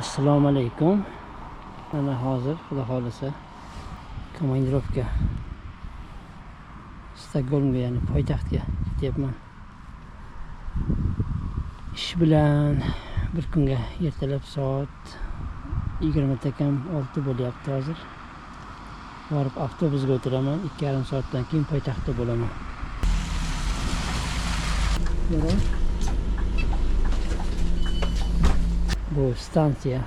Assalomu alaykum. Mana hozir xudo xolisa komandirovka Stokgolmga, ya'ni poytaxtga ketyapman. Ish bilan bir kunga ertalab soat 20:06 bo'lyapti hozir. Borib avtobusga o'tiraman. 2,5 soatdan keyin poytaxtda bo'laman. Bu stansiya.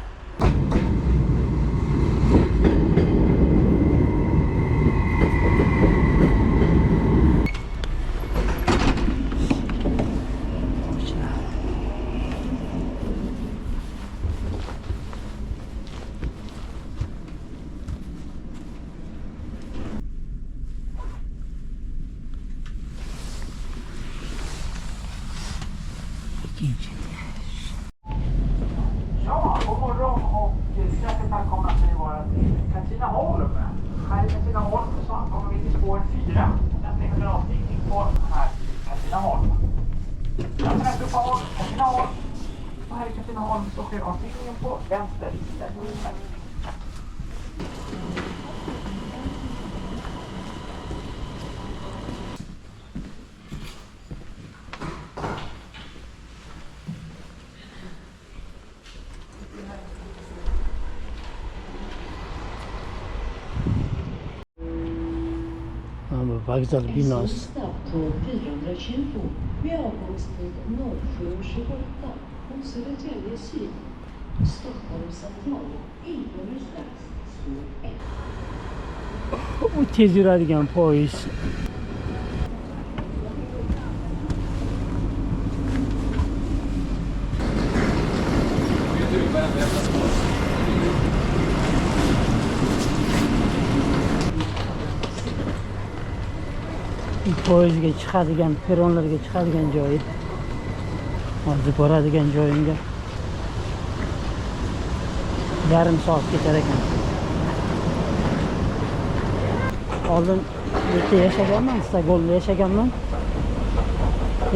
Ja, god morgon och hjärtligt välkomna till vårt Katrineholm. Här i Katrineholm så ankommer vi till spår 4. Nästa kanalstigning på här i Katrineholm. Nästa uppehåll, Katrineholm. Och här i Katrineholm så sker avstigningen på vänster sida. Vokzal binosi. Snabbtåg 420 med avgångstid 07:28 från Södertälje Syd. Stockholm central ingår strax spår 1. Bu tez yuradigan poyezd. Poyezdga chiqadigan, peronlarga chiqadigan joyi. Hozir boradigan joyimga yarim soat ketar ekan. Oldin yerda yashaganman, Stokgolmda yashaganman.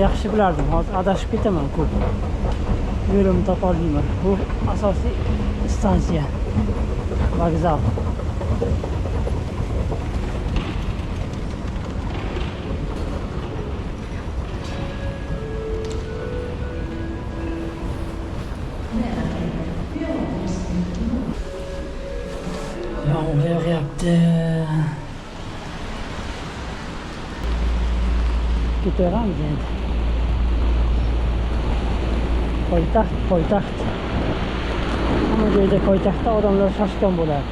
Yaxshi bilardim. Hozir adashib ketaman ko'p. Yo'limni topa olmayman. Bu asosiy stansiya. Vokzal. Yağmur yağyapti. Ketaveramiz endi. Poytaxt. Hamma joyda poytaxtda odamlar shoshgan bo'ladi.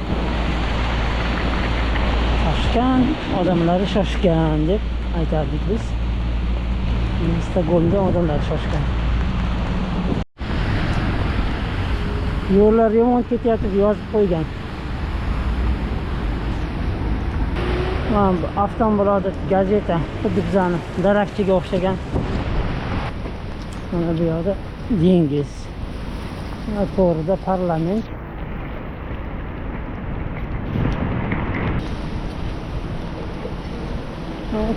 Odamlari shoshgan deb aytardik biz. Stokgolmda odamlar shoshgan. Yo'llar yomon ketyapti deb yozib qo'ygan. Avtomobilda gazeta, xuddi bizani darakchiga o'xshagan. Mana bu yoqda dengiz. To'g'rida parlament.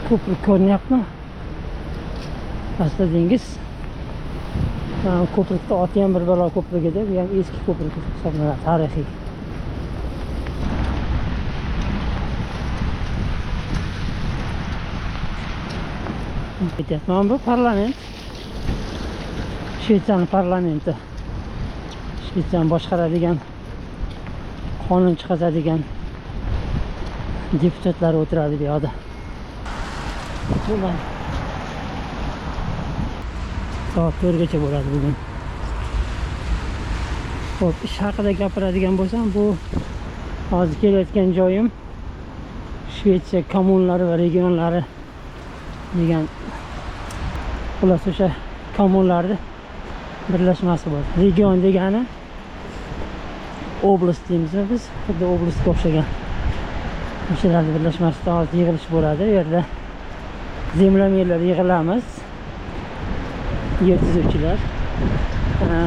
Ko'prik ko'ryapti. Pastda dengiz. Ko'prikda oti ham bir balo ko'prigi deb, bu ham eski ko'prik hisoblanadi, tarixiy. Ketyapman. Bu parlament. Shvetsiyaning parlamenti. Shvetsiyani boshqaradigan, qonun chiqaradigan deputatlar o'tiradi bu yoqda. Soat 4gacha bo'ladi bugun. Xo'p, ish haqida gapiradigan bo'lsam, bu hozir kelayotgan joyim Shvetsiya kommunlari va regionlari degan, xullas o'sha kommunlarni birlashmasi bor. Region degani oblast deymiz biz, xuddi oblastga o'xshagan. O'shalarning birlashmasida hozir yig'ilish bo'ladi. Bu yerda zemlyamerlar yig'ilamiz. Yer tuzuvchilar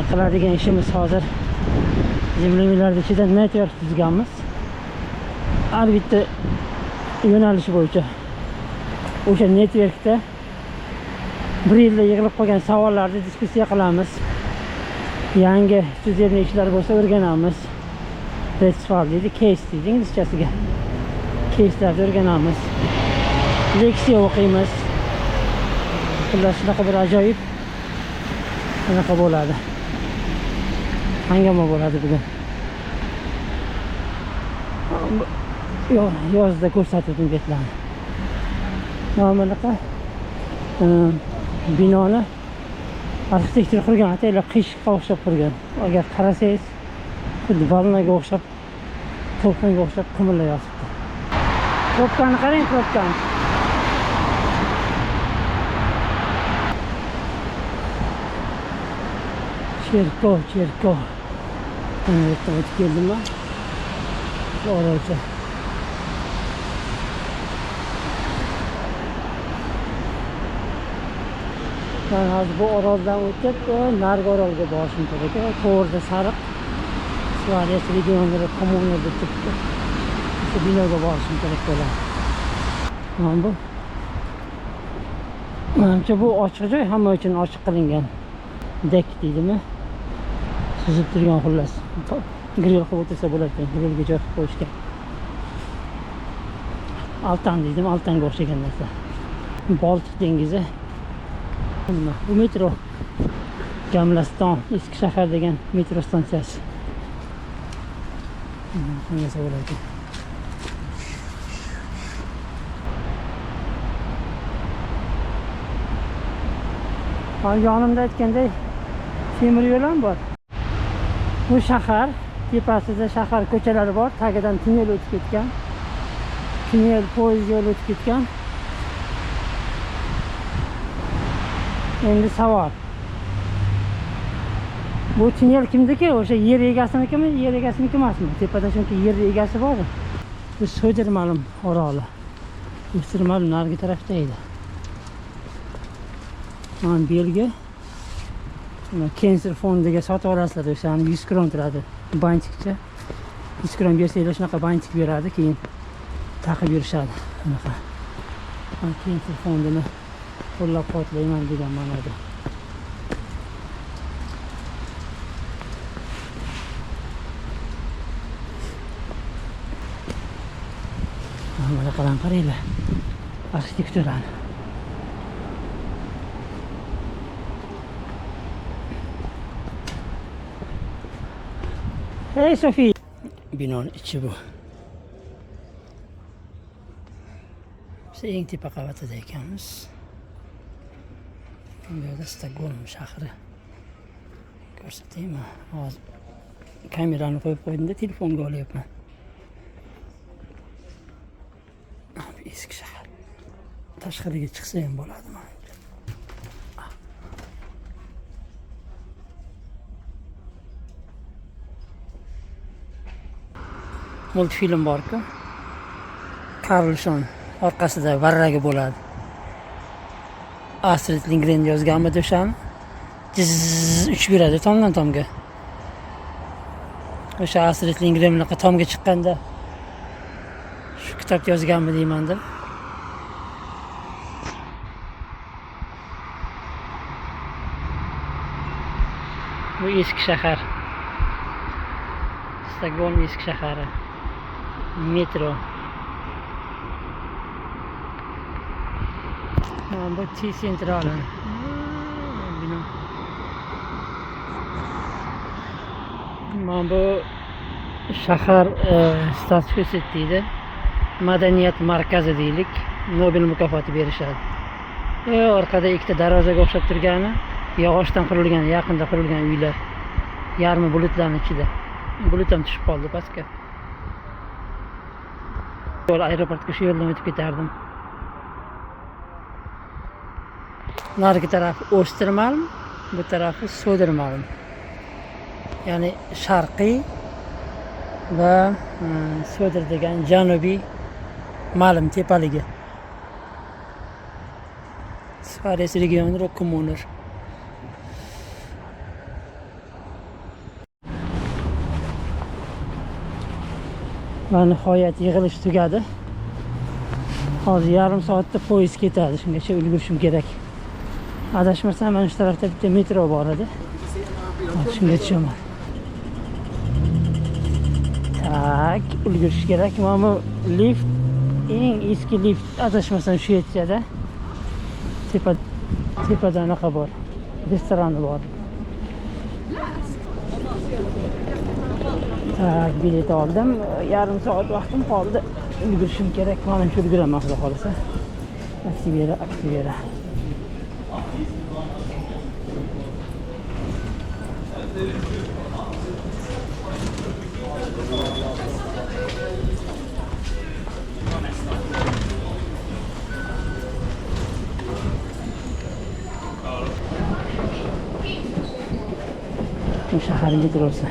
qiladigan ishimiz hozir zemlyamerlar ichida network tuzganmiz. Har bitta yo'nalish bo'yicha o'sha networkda bir yilda yig'ilib qolgan savollarni diskussiya qilamiz. yangi studiyali ishlar bo'lsa o'rganamiz. Festival deydi, case deydi inglizchasiga. Case'larni o'rganamiz. Leksiya o'qiymiz. Xullas shunaqa bir ajoyib shunaqa bo'ladi. Hangama bo'ladi bugun. Yozda ko'rsatdim betlarni. Mana bunaqa binoni arxitektor qurgan, ataylar qishga o'xshab qurgan. Agar qarasangiz, xuddi balnaga o'xshab, to'lqinga o'xshab qimirlayapti. Probkani qarang, probkani. Cherkov. Mana yerga o'tib keldim men. Orolcha. Ben hozir bu oroldan o'tib, narigi orolga borishim kerak. To'g'rida sariq Suarez regionlari kommunada chiqdi. Shu binoga borishim kerak bo'ladi. Mana bu. Menimcha bu ochiq joy, hamma uchun ochiq qilingan. Dek deydimi? Suzib turgan xullas. Grill qilib o'tirsa bo'ladi, grillga joy qilib qo'yishgan. Altan deydimi, altanga o'xshagan narsa. Boltiq dengizi. Bu metro Gamlaston, eski shahar degan metro stansiyasi. Nima bo'ladi? Yonimda aytganday temir yo'l ham bor. Bu shahar tepasida shahar ko'chalari bor, tagidan tunnel o'tib ketgan. Tunnel poyezd yo'li o'tib ketgan. Endi savol. Bu tunnel kimniki? O'sha yer egasinikimi, yer egasiniki emasmi? Tepada chunki yer egasi bor. Bu So'dirmalim oroli. So'dirmalim narigi tarafda edi. Mana belgi. Cancer fondiga sotib olasizlar, o'shani 100 kron turadi. Bantikcha. 100 kron bersanglar shunaqa bantik beradi, keyin taqib yurishadi. Shunaqa. Mana Cancer fondini qo'llab-quvvatlayman degan ma'noda. Mana qaranglar. Arxitekturani. Hey Sofi. Binoning ichi bu. Biz eng tepa qavatida ekanmiz. Bu yerda Stokgolm shahri. Ko'rsataymi? Hozir kamerani qo'yib qo'ydimda telefonga olyapman. Bu eski shahar. Tashqariga chiqsa ham bo'ladi mana. Multfilm bor-ku. Carlson orqasida varragi bo'ladi. Astrid Lindgren yozganmidi o'shani? Uch beradi tomdan tomga. O'sha Astrid Lindgren bilan tomga chiqqanda shu kitob yozganmi deyman deb. Bu eski shahar. Stokgolm eski shahari. Metro. Bu T-Central. Bino. Mana bu shahar statüsi deydi. Madaniyat markazi deylik. Nobel mukofoti berishadi. Orqada ikkita darvozaga o'xshab turgani, yog'ochdan qurilgan, yaqinda qurilgan uylar. Yarmi bulutlarning ichida. Bulut ham tushib qoldi pastga. Aeroportga shu yo'ldan o'tib ketardim. Narigi tarafi O'stirmalm, bu tarafi So'dirmalm. Ya'ni sharqiy va So'dir degan janubiy Malm tepaligi. Suarez regioni kommuner. Va nihoyat yig'ilish tugadi. Hozir yarim soatda poyezd ketadi. Shungacha ulgurishim kerak. Adashmasam mana shu tarafda bitta metro bor edi. Shunga tushaman. Tak, ulgurish kerak. Mana bu lift, eng eski lift adashmasam Shvetsiyada. Tepada anaqa bor. Restoran bor. Tak, bilet oldim. Yarim soat vaqtim qoldi. Ulgurishim kerak. Mana shu ulguraman xudo xolasa. Aktivera. Bu shahar metrosi.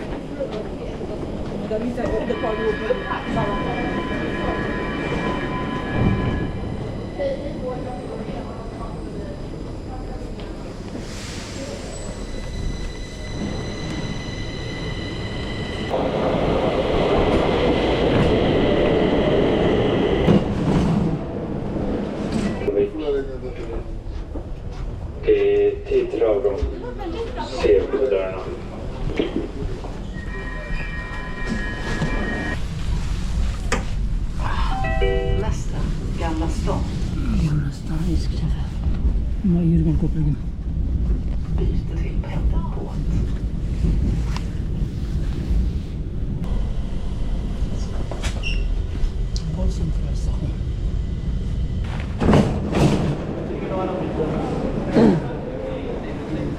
Till travrum ser på dörrarna. Nästa, Gamla stan. Gamla stan, eski shahar. Nima yurgan ko'prigim. Byter till pendelbåt. Centralstation.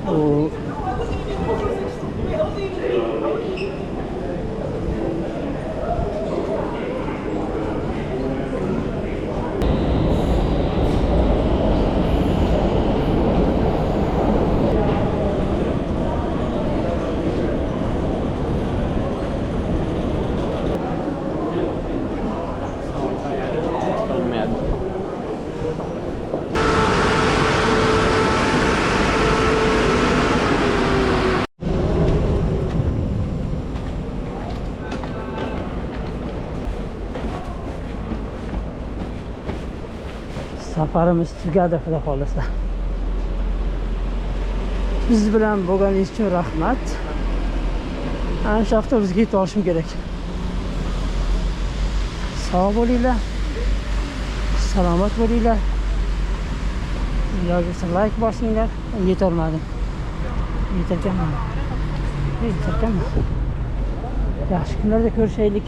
Och safarimiz tugadi xudo xolasa. Biz bilan bo'lganingiz uchun rahmat. Ana shu avtobusga yetib olishim kerak. Sog' bo'linglar. Salomat bo'linglar. Yo'qsa like bosinglar. Yeta olmadim. Yetarkanman. Yaxshi kunlarda ko'rishaylik.